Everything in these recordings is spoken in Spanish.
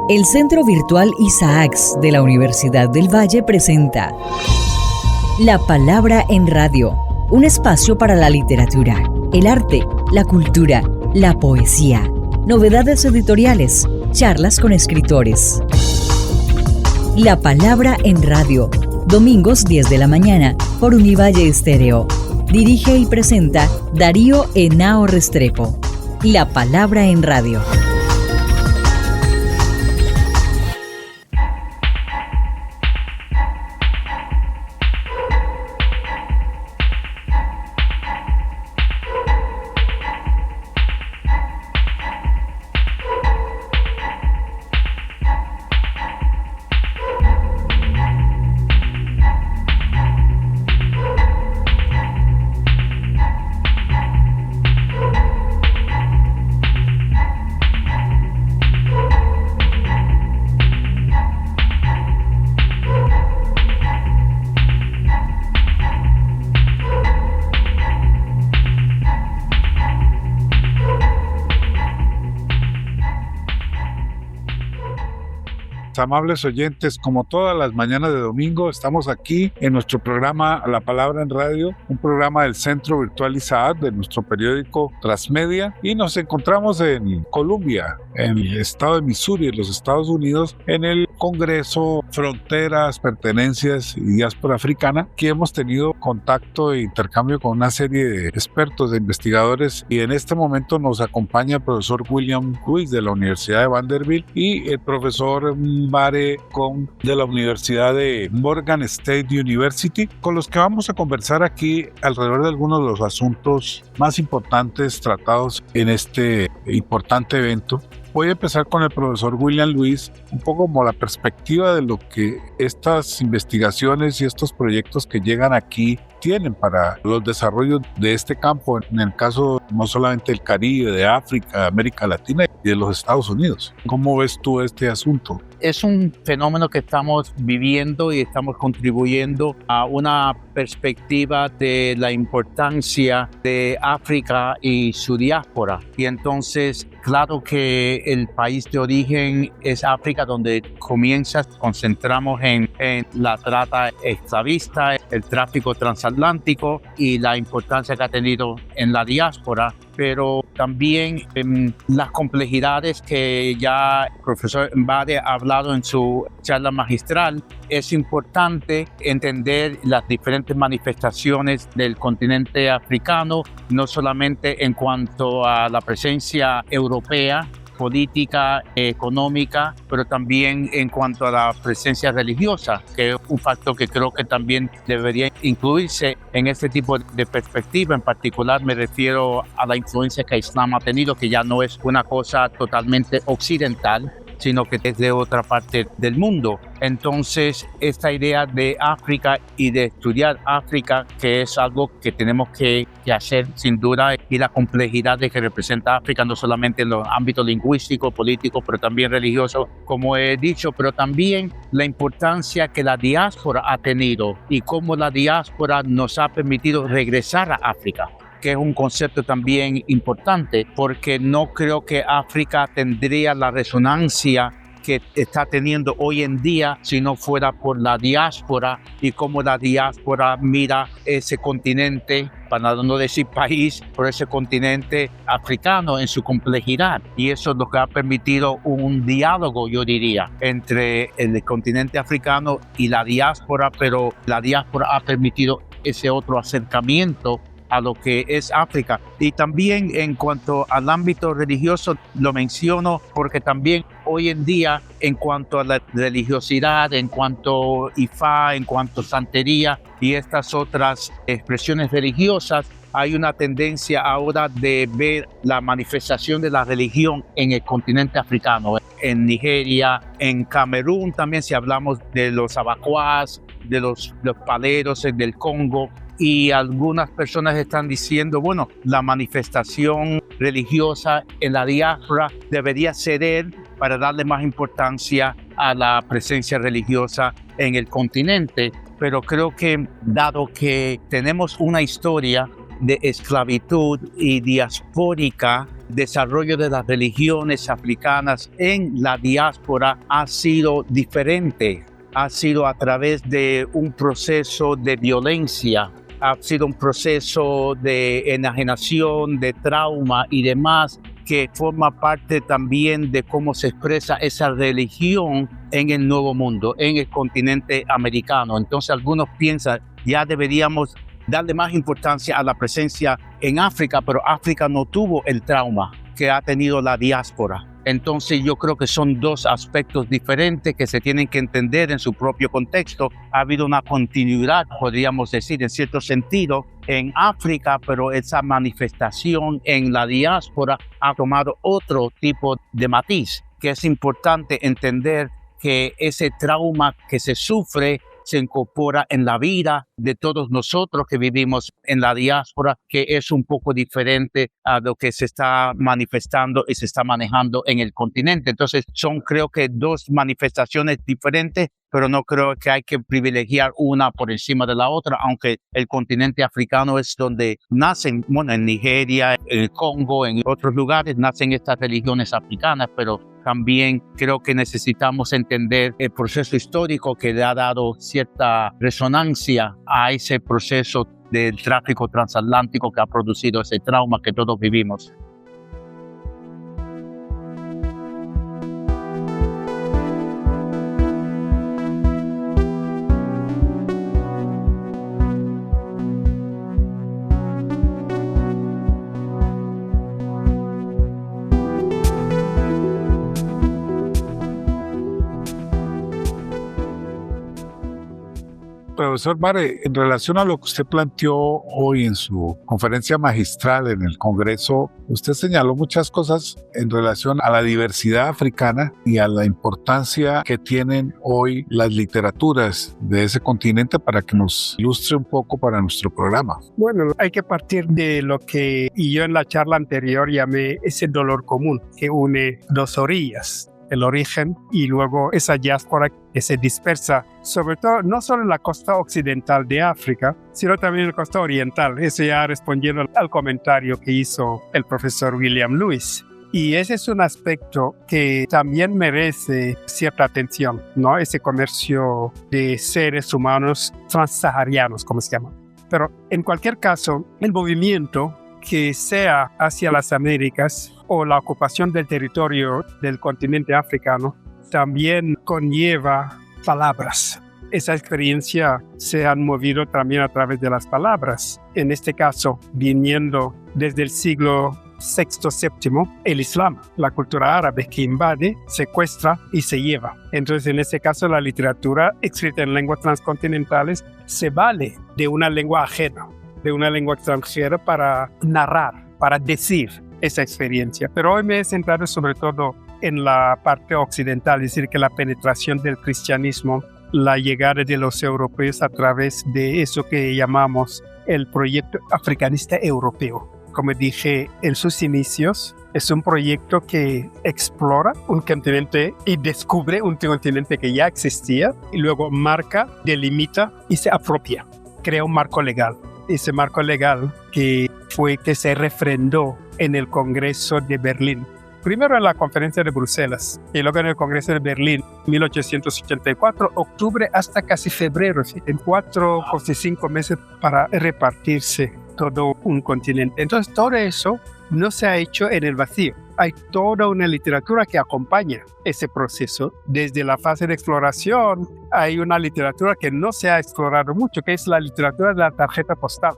El Centro Virtual Isaacs de la Universidad del Valle presenta La Palabra en Radio, un espacio para la literatura, el arte, la cultura, la poesía, novedades editoriales, charlas con escritores. La Palabra en Radio, domingos 10 de la mañana por Univalle Estéreo. Dirige y presenta Darío Henao Restrepo. La Palabra en Radio. Amables oyentes, como todas las mañanas de domingo, estamos aquí en nuestro programa La Palabra en Radio, un programa del Centro Virtual Isaac de nuestro periódico Transmedia, y nos encontramos en Columbia, en el estado de Missouri, en los Estados Unidos, en el Congreso Fronteras, Pertenencias y Diáspora Africana, que hemos tenido contacto e intercambio con una serie de expertos, de investigadores, y en este momento nos acompaña el profesor William Ruiz de la Universidad de Vanderbilt y el profesor Bare Kong de la Universidad de Morgan State University, con los que vamos a conversar aquí alrededor de algunos de los asuntos más importantes tratados en este importante evento. Voy a empezar con el profesor William Ruiz, un poco como la perspectiva de lo que estas investigaciones y estos proyectos que llegan aquí tienen para los desarrollos de este campo, en el caso no solamente del Caribe, de África, de América Latina y de los Estados Unidos. ¿Cómo ves tú este asunto? Es un fenómeno que estamos viviendo y estamos contribuyendo a una perspectiva de la importancia de África y su diáspora. Y entonces, claro que el país de origen es África, donde concentramos en la trata esclavista, el tráfico transatlántico y la importancia que ha tenido en la diáspora, pero también las complejidades que ya el profesor Mbade ha hablado en su charla magistral. Es importante entender las diferentes manifestaciones del continente africano, no solamente en cuanto a la presencia europea, política, económica, pero también en cuanto a la presencia religiosa, que es un factor que creo que también debería incluirse en este tipo de perspectiva. En particular me refiero a la influencia que Islam ha tenido, que ya no es una cosa totalmente occidental, sino que es de otra parte del mundo. Entonces, esta idea de África y de estudiar África, que es algo que tenemos que hacer sin duda, y la complejidad de que representa África, no solamente en los ámbitos lingüísticos, políticos, pero también religiosos, como he dicho, pero también la importancia que la diáspora ha tenido y cómo la diáspora nos ha permitido regresar a África, que es un concepto también importante, porque no creo que África tendría la resonancia que está teniendo hoy en día si no fuera por la diáspora y cómo la diáspora mira ese continente, para no decir país, por ese continente africano en su complejidad. Y eso es lo que ha permitido un diálogo, yo diría, entre el continente africano y la diáspora, pero la diáspora ha permitido ese otro acercamiento a lo que es África. Y también en cuanto al ámbito religioso, lo menciono porque también hoy en día, en cuanto a la religiosidad, en cuanto a Ifá, en cuanto a santería y estas otras expresiones religiosas, hay una tendencia ahora de ver la manifestación de la religión en el continente africano, en Nigeria, en Camerún también, si hablamos de los abacuás, de los paleros del Congo. Y algunas personas están diciendo, bueno, la manifestación religiosa en la diáspora debería ceder para darle más importancia a la presencia religiosa en el continente. Pero creo que, dado que tenemos una historia de esclavitud y diaspórica desarrollo de las religiones africanas en la diáspora ha sido diferente. Ha sido a través de un proceso de violencia, ha sido un proceso de enajenación, de trauma y demás, que forma parte también de cómo se expresa esa religión en el Nuevo Mundo, en el continente americano. Entonces algunos piensan, ya deberíamos darle más importancia a la presencia en África, pero África no tuvo el trauma que ha tenido la diáspora. Entonces yo creo que son dos aspectos diferentes que se tienen que entender en su propio contexto. Ha habido una continuidad, podríamos decir, en cierto sentido, en África, pero esa manifestación en la diáspora ha tomado otro tipo de matiz, que es importante entender que ese trauma que se sufre se incorpora en la vida de todos nosotros que vivimos en la diáspora, que es un poco diferente a lo que se está manifestando y se está manejando en el continente. Entonces son, creo que, dos manifestaciones diferentes, pero no creo que hay que privilegiar una por encima de la otra, aunque el continente africano es donde nacen, bueno, en Nigeria, en el Congo, en otros lugares nacen estas religiones africanas, pero también creo que necesitamos entender el proceso histórico que le ha dado cierta resonancia a ese proceso del tráfico transatlántico que ha producido ese trauma que todos vivimos. Profesor Mare, en relación a lo que usted planteó hoy en su conferencia magistral en el Congreso, usted señaló muchas cosas en relación a la diversidad africana y a la importancia que tienen hoy las literaturas de ese continente para que nos ilustre un poco para nuestro programa. Bueno, hay que partir de lo que yo en la charla anterior llamé ese dolor común que une dos orillas. El origen y luego esa diáspora que se dispersa, sobre todo no solo en la costa occidental de África, sino también en la costa oriental. Eso ya respondiendo al comentario que hizo el profesor William Lewis. Y ese es un aspecto que también merece cierta atención, ¿no? Ese comercio de seres humanos transsaharianos, como se llama. Pero en cualquier caso, el movimiento que sea hacia las Américas o la ocupación del territorio del continente africano también conlleva palabras. Esa experiencia se han movido también a través de las palabras. En este caso, viniendo desde el siglo VI, VII, el Islam, la cultura árabe que invade, secuestra y se lleva. Entonces, en este caso, la literatura escrita en lenguas transcontinentales se vale de una lengua ajena, de una lengua extranjera para narrar, para decir esa experiencia. Pero hoy me he centrado sobre todo en la parte occidental, es decir, que la penetración del cristianismo, la llegada de los europeos a través de eso que llamamos el proyecto africanista europeo. Como dije en sus inicios, es un proyecto que explora un continente y descubre un continente que ya existía y luego marca, delimita y se apropia, crea un marco legal. Ese marco legal que se refrendó en el Congreso de Berlín. Primero en la Conferencia de Bruselas y luego en el Congreso de Berlín, 1884, octubre hasta casi febrero, en 4 o 5 meses para repartirse todo un continente. Entonces todo eso no se ha hecho en el vacío. Hay toda una literatura que acompaña ese proceso. Desde la fase de exploración, hay una literatura que no se ha explorado mucho, que es la literatura de la tarjeta postal.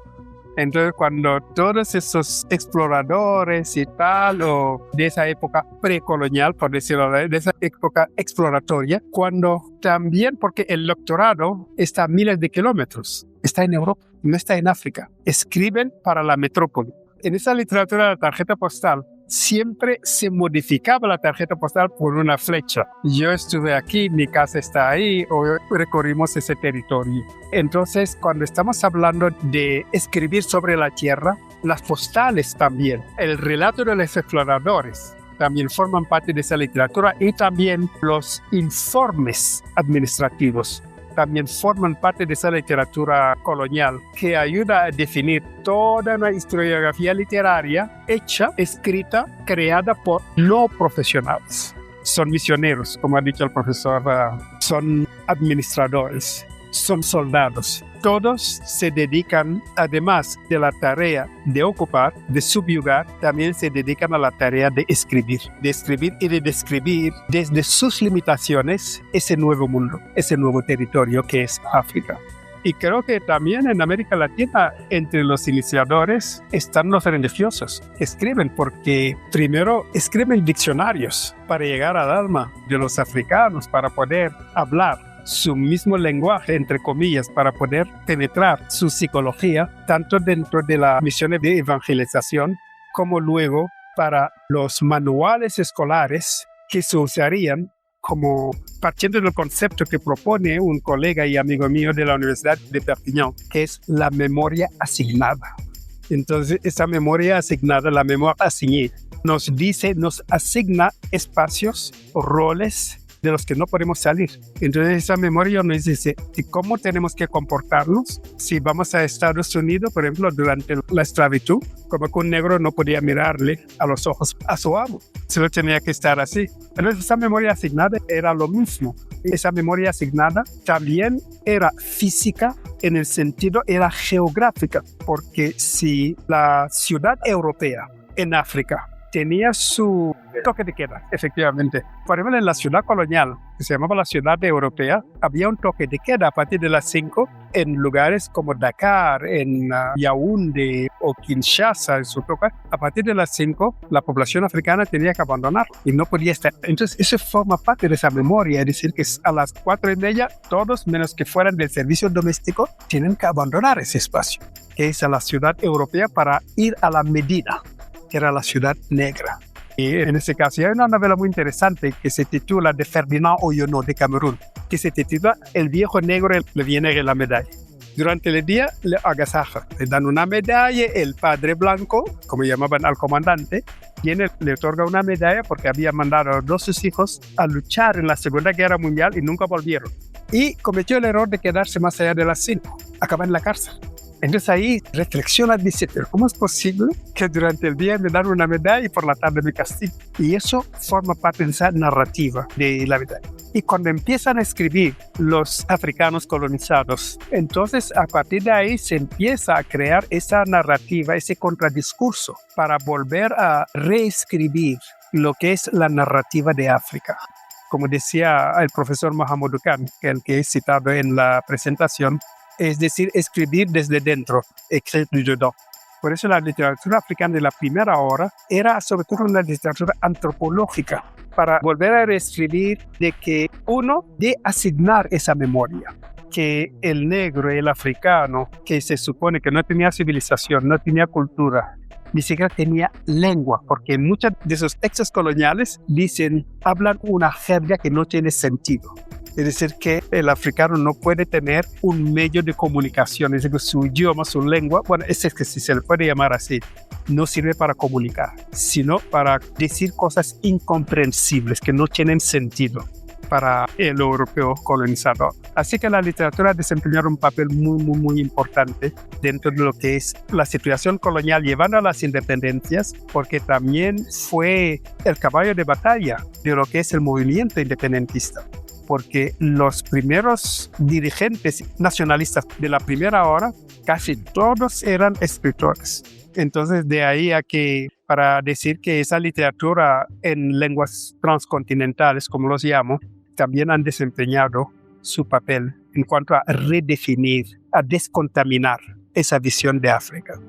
Entonces, cuando todos esos exploradores y tal, o de esa época precolonial, por decirlo así, de esa época exploratoria, cuando también, porque el doctorado está a miles de kilómetros, está en Europa, no está en África, escriben para la metrópoli. En esa literatura de la tarjeta postal, siempre se modificaba la tarjeta postal por una flecha. Yo estuve aquí, mi casa está ahí, o recorrimos ese territorio. Entonces, cuando estamos hablando de escribir sobre la tierra, las postales también, el relato de los exploradores, también forman parte de esa literatura y también los informes administrativos. también forman parte de esa literatura colonial que ayuda a definir toda una historiografía literaria hecha, escrita, creada por no profesionales. Son misioneros, como ha dicho el profesor, son administradores, son soldados. Todos se dedican, además de la tarea de ocupar, de subyugar, también se dedican a la tarea de escribir y de describir desde sus limitaciones ese nuevo mundo, ese nuevo territorio que es África. Y creo que también en América Latina, entre los iniciadores, están los religiosos. Escriben porque primero escriben diccionarios para llegar al alma de los africanos, para poder hablar su mismo lenguaje, entre comillas, para poder penetrar su psicología, tanto dentro de las misiones de evangelización, como luego para los manuales escolares que se usarían como partiendo del concepto que propone un colega y amigo mío de la Universidad de Perpignan, que es la memoria asignada. Entonces, esa memoria asignada, la memoria asignée, nos asigna espacios o roles de los que no podemos salir. Entonces esa memoria nos dice cómo tenemos que comportarnos si vamos a Estados Unidos, por ejemplo, durante la esclavitud, como que un negro no podía mirarle a los ojos a su amo, solo tenía que estar así. Entonces esa memoria asignada era lo mismo. Esa memoria asignada también era física, en el sentido era geográfica, porque si la ciudad europea en África tenía su toque de queda, efectivamente. Por ejemplo, en la ciudad colonial, que se llamaba la ciudad europea, había un toque de queda a partir de las 5 en lugares como Dakar, en Yaoundé o Kinshasa, en Sotoka. A partir de las 5, la población africana tenía que abandonar y no podía estar. Entonces, eso forma parte de esa memoria, es decir, que a las 4:30, todos, menos que fueran del servicio doméstico, tienen que abandonar ese espacio, que es a la ciudad europea para ir a la Medina, que era la ciudad negra. Y en ese caso hay una novela muy interesante que se titula de Ferdinand Oyono de Camerún, que se titula El viejo negro le viene la medalla. Durante el día le agasaja, le dan una medalla, el padre blanco, como llamaban al comandante, viene, le otorga una medalla porque había mandado a 2 de sus hijos a luchar en la Segunda Guerra Mundial y nunca volvieron. Y cometió el error de quedarse más allá de las 5, acaba en la cárcel. Entonces ahí reflexiona, dice, pero ¿cómo es posible que durante el día me dan una medalla y por la tarde me castigan? Y eso forma parte de esa narrativa de la medalla. Y cuando empiezan a escribir los africanos colonizados, entonces a partir de ahí se empieza a crear esa narrativa, ese contradiscurso para volver a reescribir lo que es la narrativa de África. Como decía el profesor Mahamadou Khan, el que he citado en la presentación, es decir, escribir desde dentro, écrire du dedans. Por eso la literatura africana de la primera hora era sobre todo una literatura antropológica, para volver a reescribir de que de asignar esa memoria, que el negro y el africano, que se supone que no tenía civilización, no tenía cultura, ni siquiera tenía lengua, porque en muchos de esos textos coloniales hablan una jerga que no tiene sentido. Es decir, que el africano no puede tener un medio de comunicación, es decir, su idioma, su lengua, bueno, es que si se le puede llamar así, no sirve para comunicar, sino para decir cosas incomprensibles que no tienen sentido para el europeo colonizador. Así que la literatura desempeñó un papel muy, muy, muy importante dentro de lo que es la situación colonial, llevando a las independencias, porque también fue el caballo de batalla de lo que es el movimiento independentista. Porque los primeros dirigentes nacionalistas de la primera hora, casi todos eran escritores. Entonces, de ahí a que, para decir que esa literatura en lenguas transcontinentales, como los llamo, también han desempeñado su papel en cuanto a redefinir, a descontaminar esa visión de África.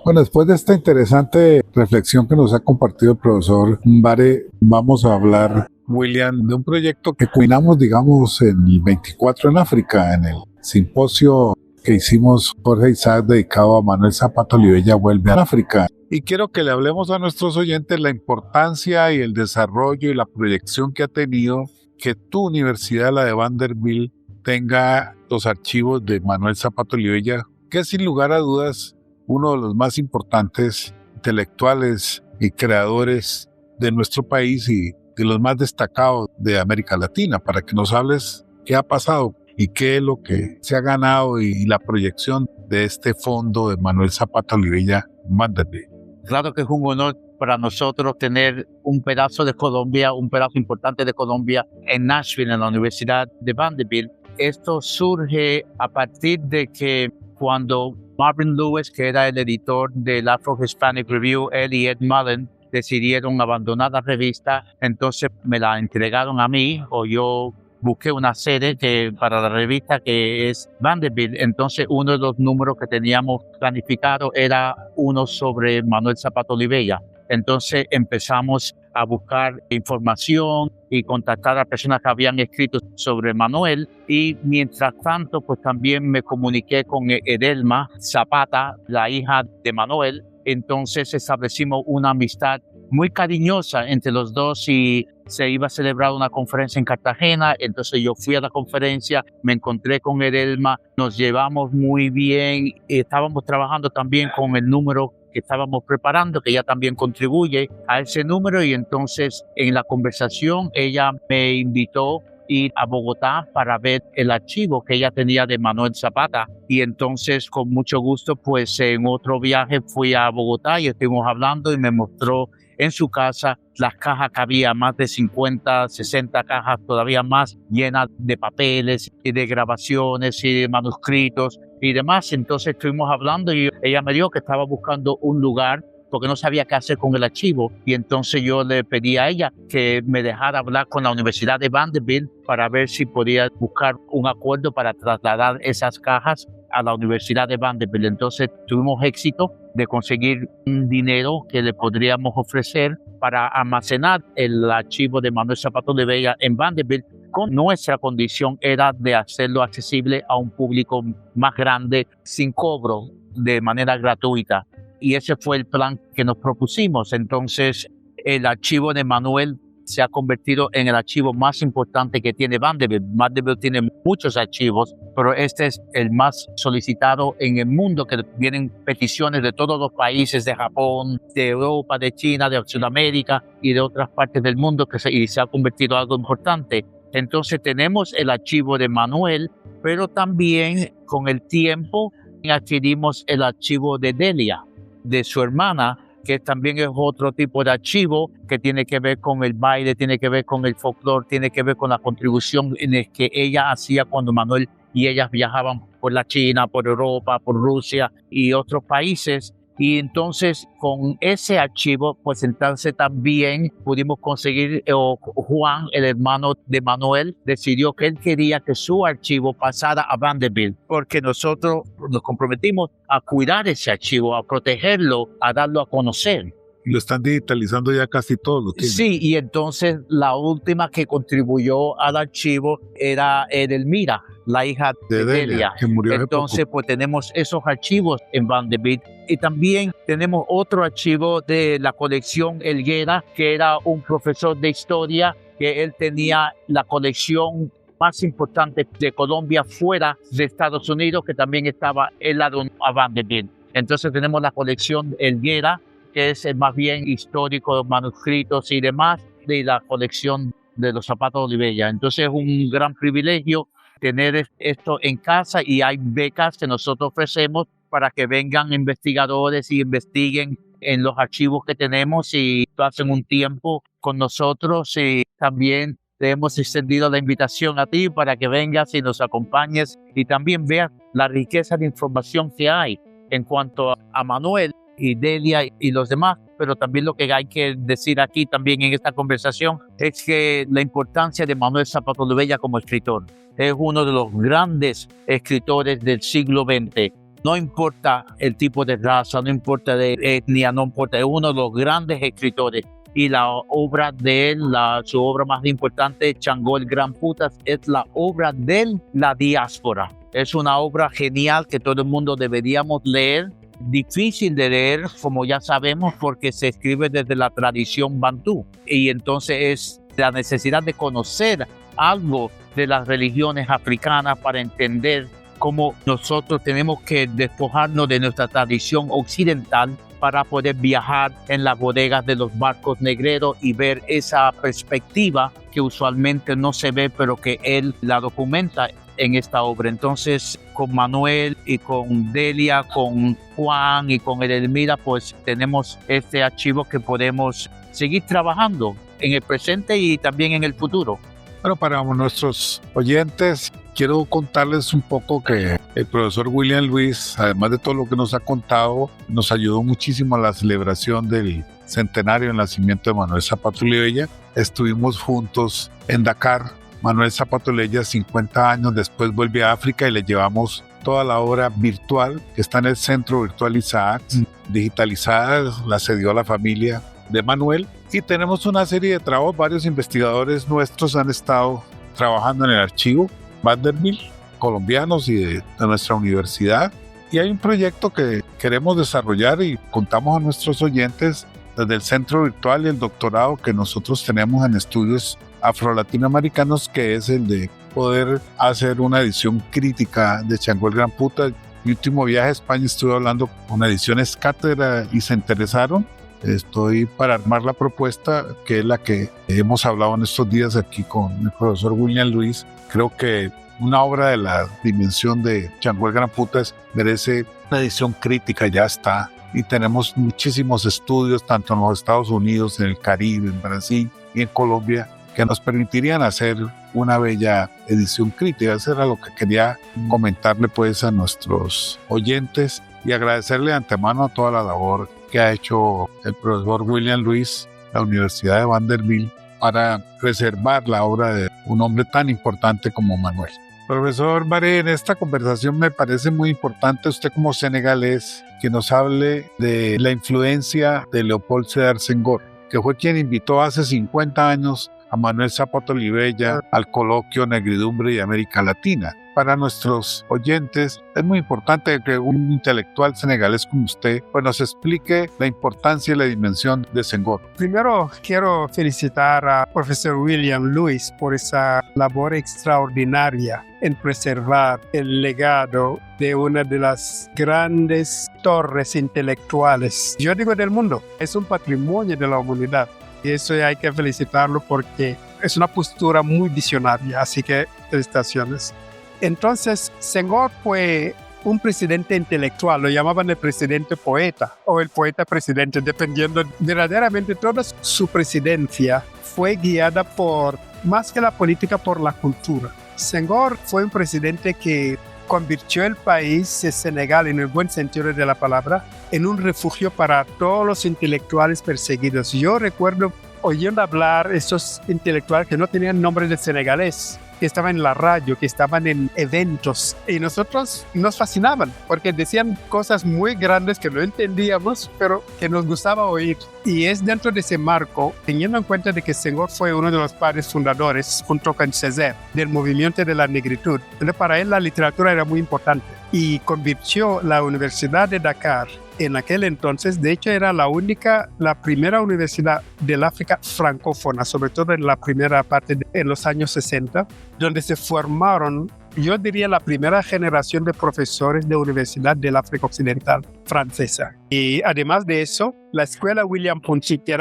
Bueno, después de esta interesante reflexión que nos ha compartido el profesor Mbare, vamos a hablar, William, de un proyecto que culminamos, digamos, en el 24 en África, en el simposio que hicimos Jorge Isaac dedicado a Manuel Zapata Olivella vuelve a África. Y quiero que le hablemos a nuestros oyentes la importancia y el desarrollo y la proyección que ha tenido que tu universidad, la de Vanderbilt, tenga los archivos de Manuel Zapata Olivella, que es sin lugar a dudas uno de los más importantes intelectuales y creadores de nuestro país y de los más destacados de América Latina, para que nos hables qué ha pasado y qué es lo que se ha ganado y la proyección de este fondo de Manuel Zapata Olivella Vanderbilt. Claro que es un honor para nosotros tener un pedazo de Colombia, un pedazo importante de Colombia en Nashville, en la Universidad de Vanderbilt. Esto surge a partir de que cuando Marvin Lewis, que era el editor del Afro-Hispanic Review, él y Ed Mullen decidieron abandonar la revista, entonces me la entregaron a mí, o yo busqué una sede para la revista que es Vanderbilt. Entonces uno de los números que teníamos planificado era uno sobre Manuel Zapata Olivella. Entonces empezamos a buscar información y contactar a personas que habían escrito sobre Manuel, y mientras tanto pues también me comuniqué con Edelma Zapata, la hija de Manuel. Entonces establecimos una amistad muy cariñosa entre los dos y se iba a celebrar una conferencia en Cartagena. Entonces yo fui a la conferencia, me encontré con Edelma, nos llevamos muy bien y estábamos trabajando también con el número que estábamos preparando, que ella también contribuye a ese número, y entonces en la conversación ella me invitó ir a Bogotá para ver el archivo que ella tenía de Manuel Zapata, y entonces con mucho gusto pues en otro viaje fui a Bogotá y estuvimos hablando y me mostró en su casa las cajas que había, más de 50, 60 cajas todavía más, llenas de papeles y de grabaciones y de manuscritos y demás. Entonces estuvimos hablando y ella me dijo que estaba buscando un lugar porque no sabía qué hacer con el archivo, y entonces yo le pedí a ella que me dejara hablar con la Universidad de Vanderbilt para ver si podía buscar un acuerdo para trasladar esas cajas a la Universidad de Vanderbilt. Entonces tuvimos éxito de conseguir un dinero que le podríamos ofrecer para almacenar el archivo de Manuel Zapata Olivella en Vanderbilt. Con nuestra condición era de hacerlo accesible a un público más grande sin cobro, de manera gratuita. Y ese fue el plan que nos propusimos. Entonces el archivo de Manuel se ha convertido en el archivo más importante que tiene Vanderbilt. Vanderbilt tiene muchos archivos, pero este es el más solicitado en el mundo, que vienen peticiones de todos los países, de Japón, de Europa, de China, de Sudamérica y de otras partes del mundo, y se ha convertido en algo importante. Entonces tenemos el archivo de Manuel, pero también con el tiempo adquirimos el archivo de Delia, de su hermana, que también es otro tipo de archivo que tiene que ver con el baile, tiene que ver con el folclore, tiene que ver con la contribución en el que ella hacía cuando Manuel y ellas viajaban por la China, por Europa, por Rusia y otros países. Y entonces con ese archivo, pues entonces también pudimos conseguir, Juan, el hermano de Manuel, decidió que él quería que su archivo pasara a Vanderbilt, porque nosotros nos comprometimos a cuidar ese archivo, a protegerlo, a darlo a conocer. Y lo están digitalizando ya casi todo, lo tienen. Sí, y entonces la última que contribuyó al archivo era Edelmira, la hija de Delia, que murió hace entonces, poco. pues tenemos esos archivos en Vanderbilt. Y también tenemos otro archivo de la colección Helguera, que era un profesor de historia, que él tenía la colección más importante de Colombia fuera de Estados Unidos, que también estaba en la de Vanderbilt. Entonces tenemos la colección Helguera, que es más bien histórico, manuscritos y demás, de la colección de los Zapata Olivella. Entonces es un gran privilegio tener esto en casa, y hay becas que nosotros ofrecemos para que vengan investigadores y investiguen en los archivos que tenemos y pasen un tiempo con nosotros. Y también te hemos extendido la invitación a ti para que vengas y nos acompañes y también veas la riqueza de información que hay en cuanto a Manuel y Delia y los demás. Pero también lo que hay que decir aquí también en esta conversación es que la importancia de Manuel Zapata Olivella como escritor. Es uno de los grandes escritores del siglo XX. No importa el tipo de raza, no importa de etnia, no importa, es uno de los grandes escritores. Y la obra de él, su obra más importante, Changó el Gran Putas, es la obra de la diáspora. Es una obra genial que todo el mundo deberíamos leer. Difícil de leer, como ya sabemos, porque se escribe desde la tradición bantú. Y entonces es la necesidad de conocer algo de las religiones africanas para entender cómo nosotros tenemos que despojarnos de nuestra tradición occidental para poder viajar en las bodegas de los barcos negreros y ver esa perspectiva que usualmente no se ve, pero que él la documenta en esta obra. Entonces, con Manuel y con Delia, con Juan y con Edelmira, pues tenemos este archivo que podemos seguir trabajando en el presente y también en el futuro. Bueno, para nuestros oyentes, quiero contarles un poco que el profesor William Luis, además de todo lo que nos ha contado, nos ayudó muchísimo a la celebración del centenario del nacimiento de Manuel Zapato Olivella. Estuvimos juntos en Dakar. Manuel Zapato Olivella, 50 años después, vuelve a África y le llevamos toda la obra virtual que está en el Centro Virtual Isaacs, digitalizada, la cedió a la familia de Manuel. Y tenemos una serie de trabajos, varios investigadores nuestros han estado trabajando en el archivo Vanderbilt, colombianos y de nuestra universidad. Y hay un proyecto que queremos desarrollar y contamos a nuestros oyentes desde el Centro Virtual y el doctorado que nosotros tenemos en estudios afro-latinoamericanos, que es el de poder hacer una edición crítica de Chango el Gran Puta. Mi último viaje a España estuve hablando con Ediciones Cátedra y se interesaron. Estoy para armar la propuesta, que es la que hemos hablado en estos días aquí con el profesor William Luis. Creo que una obra de la dimensión de Chango el Gran Puta merece una edición crítica, ya está. Y tenemos muchísimos estudios, tanto en los Estados Unidos, en el Caribe, en Brasil y en Colombia, que nos permitirían hacer una bella edición crítica. Eso era lo que quería comentarle pues a nuestros oyentes y agradecerle de antemano a toda la labor que ha hecho el profesor William Luis, la Universidad de Vanderbilt, para preservar la obra de un hombre tan importante como Manuel. Profesor Baré, en esta conversación me parece muy importante usted como senegalés que nos hable de la influencia de Leopold Sédar Senghor, que fue quien invitó hace 50 años a Manuel Zapato Olivella al coloquio Negridumbre y América Latina. Para nuestros oyentes es muy importante que un intelectual senegalés como usted pues nos explique la importancia y la dimensión de Senghor. Primero quiero felicitar al profesor William Luis por esa labor extraordinaria en preservar el legado de una de las grandes torres intelectuales, yo digo del mundo. Es un patrimonio de la humanidad. Y eso hay que felicitarlo porque es una postura muy visionaria, así que felicitaciones. Entonces, Senghor fue un presidente intelectual, lo llamaban el presidente poeta o el poeta presidente, dependiendo. Verdaderamente toda su presidencia fue guiada por, más que la política, por la cultura. Senghor fue un presidente que convirtió el país de Senegal, en el buen sentido de la palabra, en un refugio para todos los intelectuales perseguidos. Yo recuerdo oyendo hablar estos intelectuales que no tenían nombre de senegalés, que estaban en la radio, que estaban en eventos, y nosotros nos fascinaban porque decían cosas muy grandes que no entendíamos, pero que nos gustaba oír. Y es dentro de ese marco, teniendo en cuenta de que Senghor fue uno de los padres fundadores, junto con Césaire, del movimiento de la negritud. Entonces, para él la literatura era muy importante y convirtió la Universidad de Dakar en aquel entonces, de hecho era la primera universidad del África francófona, sobre todo en la primera parte en los años 60, donde se formaron, yo diría, la primera generación de profesores de universidad del África Occidental francesa. Y además de eso, la escuela William Ponty, que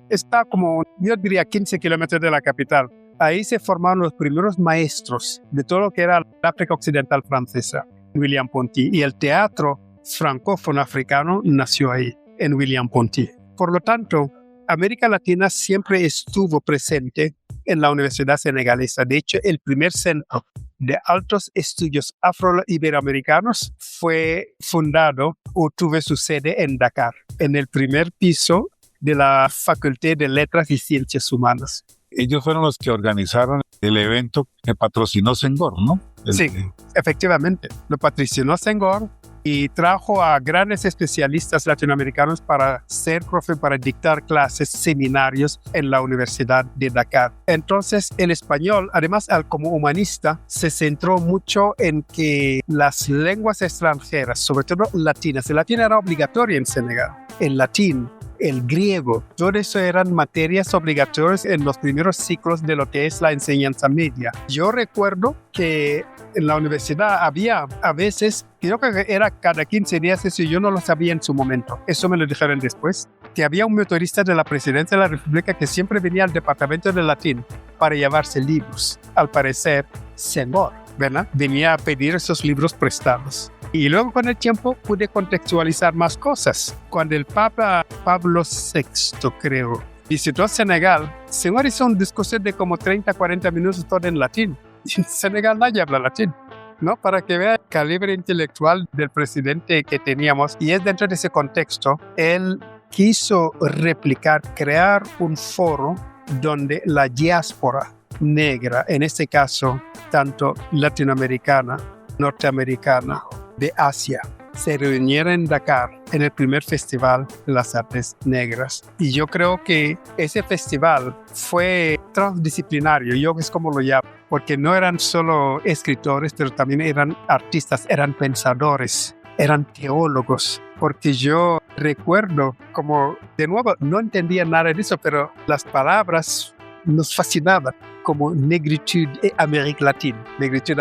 está como, yo diría, 15 kilómetros de la capital. Ahí se formaron los primeros maestros de todo lo que era la África Occidental francesa, William Ponty. Y el teatro francófono africano nació ahí, en William Ponty. Por lo tanto, América Latina siempre estuvo presente en la Universidad Senegalesa. De hecho, el primer centro de altos estudios afro-iberoamericanos fue fundado o tuvo su sede en Dakar, en el primer piso de la Facultad de Letras y Ciencias Humanas. Ellos fueron los que organizaron el evento que patrocinó Senghor, ¿no? Sí, efectivamente. Lo patrocinó Senghor. y trajo a grandes especialistas latinoamericanos para ser profe, para dictar clases, seminarios en la Universidad de Dakar. Entonces, el español, además, como humanista, se centró mucho en que las lenguas extranjeras, sobre todo latinas, el latín era obligatorio en Senegal, el latín, el griego, todo eso eran materias obligatorias en los primeros ciclos de lo que es la enseñanza media. Yo recuerdo que en la universidad había a veces, creo que era cada 15 días, eso yo no lo sabía en su momento, eso me lo dijeron después, que había un motorista de la Presidencia de la República que siempre venía al departamento de latín para llevarse libros. Al parecer, Senghor, ¿verdad? Venía a pedir esos libros prestados. Y luego con el tiempo pude contextualizar más cosas. Cuando el Papa Pablo VI, creo, visitó Senegal, Senghor hizo un discurso de como 30-40 minutos todo en latín. Y en Senegal nadie habla latín, ¿no? Para que vea el calibre intelectual del presidente que teníamos. Y es dentro de ese contexto, él quiso replicar, crear un foro donde la diáspora negra, en este caso, tanto latinoamericana, norteamericana, de Asia, se reuniera en Dakar en el primer Festival de las Artes Negras. Y yo creo que ese festival fue transdisciplinario, yo es como lo llamo, porque no eran solo escritores, pero también eran artistas, eran pensadores, eran teólogos, porque yo recuerdo como, de nuevo, no entendía nada de eso, pero las palabras nos fascinaban, como negritud et Amérique latine, negritud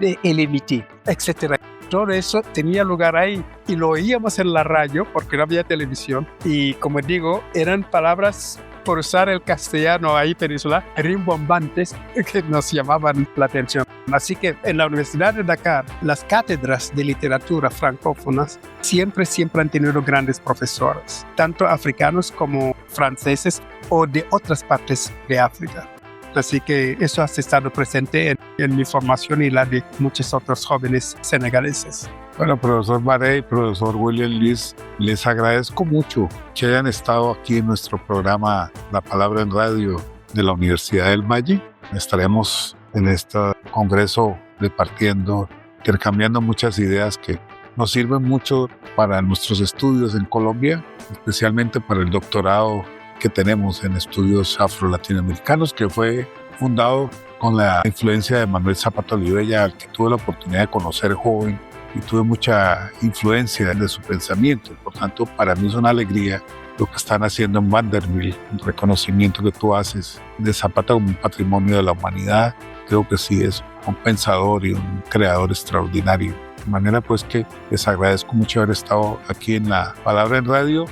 et helénité, etc. Todo eso tenía lugar ahí y lo oíamos en la radio porque no había televisión y, como digo, eran palabras, por usar el castellano ahí peninsular, rimbombantes que nos llamaban la atención. Así que en la Universidad de Dakar, las cátedras de literatura francófonas siempre han tenido grandes profesores, tanto africanos como franceses o de otras partes de África. Así que eso ha estado presente en mi formación y la de muchos otros jóvenes senegaleses. Bueno, profesor Baré y profesor William Liz, les agradezco mucho que hayan estado aquí en nuestro programa La Palabra en Radio de la Universidad del Valle. Estaremos en este congreso departiendo, intercambiando muchas ideas que nos sirven mucho para nuestros estudios en Colombia, especialmente para el doctorado que tenemos en estudios afro-latinoamericanos, que fue fundado con la influencia de Manuel Zapata Olivella, al que tuve la oportunidad de conocer joven y tuve mucha influencia de su pensamiento. Por tanto, para mí es una alegría lo que están haciendo en Vanderbilt, el reconocimiento que tú haces de Zapata como un patrimonio de la humanidad. Creo que sí es un pensador y un creador extraordinario. De manera pues que les agradezco mucho haber estado aquí en La Palabra en Radio.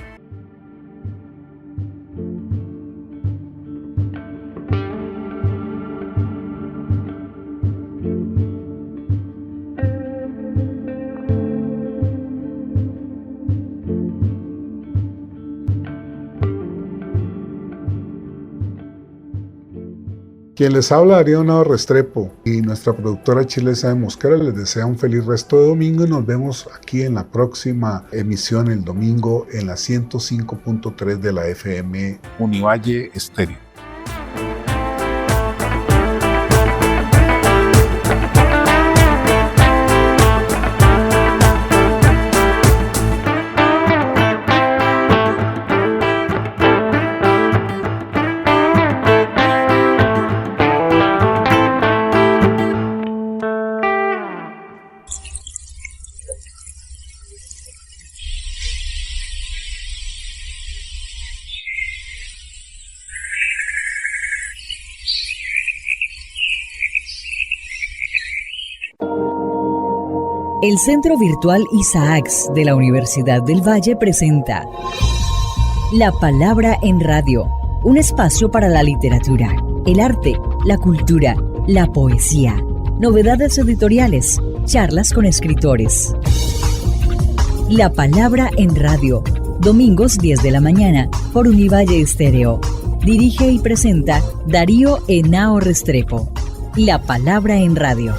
Quien les habla, Darío Henao Restrepo, y nuestra productora chilesa de Mosquera les desea un feliz resto de domingo y nos vemos aquí en la próxima emisión el domingo en la 105.3 de la FM Univalle Estéreo. El Centro Virtual Isaacs de la Universidad del Valle presenta La Palabra en Radio, un espacio para la literatura, el arte, la cultura, la poesía, novedades editoriales, charlas con escritores. La Palabra en Radio, domingos 10 de la mañana por Univalle Estéreo. Dirige y presenta Darío Henao Restrepo. La Palabra en Radio.